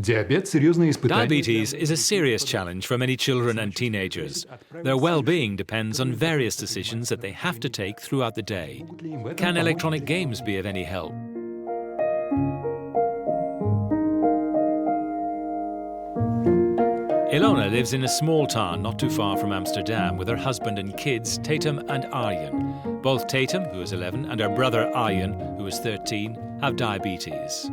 Diabetes is a serious challenge for many children and teenagers. Their well-being depends on various decisions that they have to take throughout the day. Can electronic games be of any help? Ilona lives in a small town not too far from Amsterdam with her husband and kids, Tatum and Arjen. Both Tatum, who is 11, and her brother Arjen, who is 13, have diabetes.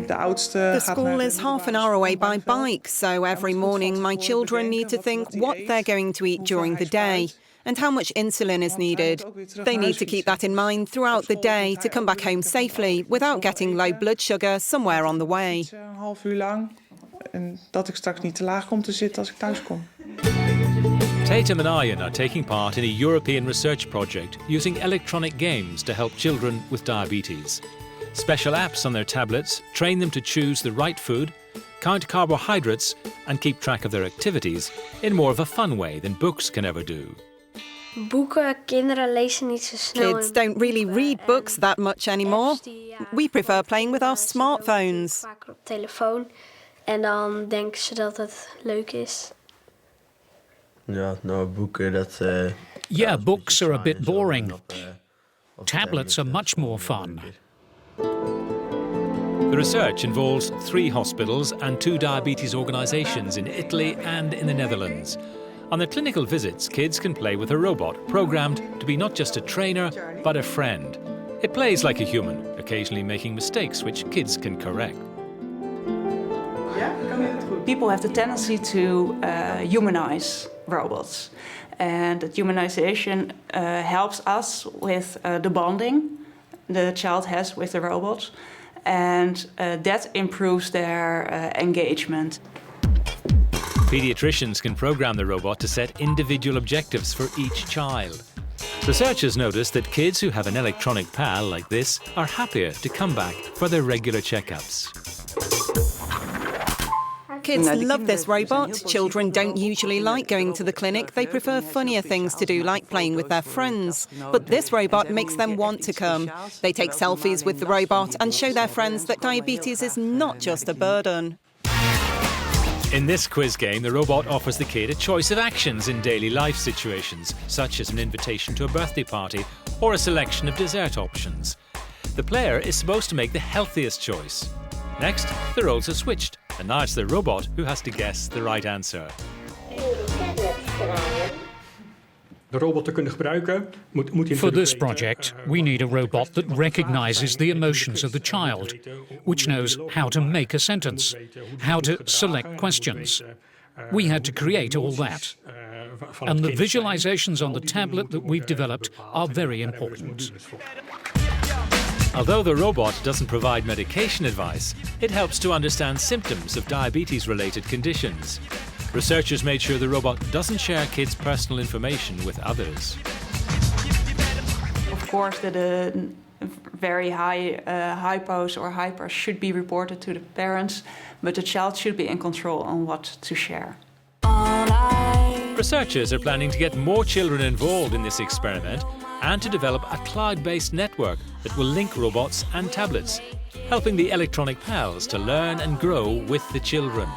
The school is half an hour away by bike, so every morning my children need to think what they're going to eat during the day and how much insulin is needed. They need to keep that in mind throughout the day to come back home safely without getting low blood sugar somewhere on the way. Tatum and Arjen are taking part in a European research project using electronic games to help children with diabetes. Special apps on their tablets train them to choose the right food, count carbohydrates and keep track of their activities in more of a fun way than books can ever do. Kids don't really read books that much anymore. We prefer playing with our smartphones. Yeah, books are a bit boring. Tablets are much more fun. The research involves 3 hospitals and 2 diabetes organisations in Italy and in the Netherlands. On their clinical visits, kids can play with a robot programmed to be not just a trainer, but a friend. It plays like a human, occasionally making mistakes which kids can correct. People have the tendency to humanize robots. And that humanization helps us with the bonding the child has with the robot. And that improves their engagement. Pediatricians can program the robot to set individual objectives for each child. Researchers notice that kids who have an electronic pal like this are happier to come back for their regular checkups. Kids love this robot. Children don't usually like going to the clinic. They prefer funnier things to do, like playing with their friends. But this robot makes them want to come. They take selfies with the robot and show their friends that diabetes is not just a burden. In this quiz game, the robot offers the kid a choice of actions in daily life situations, such as an invitation to a birthday party or a selection of dessert options. The player is supposed to make the healthiest choice. Next, the roles are switched, and now it's the robot who has to guess the right answer. For this project, we need a robot that recognizes the emotions of the child, which knows how to make a sentence, how to select questions. We had to create all that. And the visualizations on the tablet that we've developed are very important. Although the robot doesn't provide medication advice, it helps to understand symptoms of diabetes-related conditions. Researchers made sure the robot doesn't share kids' personal information with others. Of course, the very high hypos or hypers should be reported to the parents, but the child should be in control on what to share. Researchers are planning to get more children involved in this experiment and to develop a cloud-based network that will link robots and tablets, helping the electronic pals to learn and grow with the children.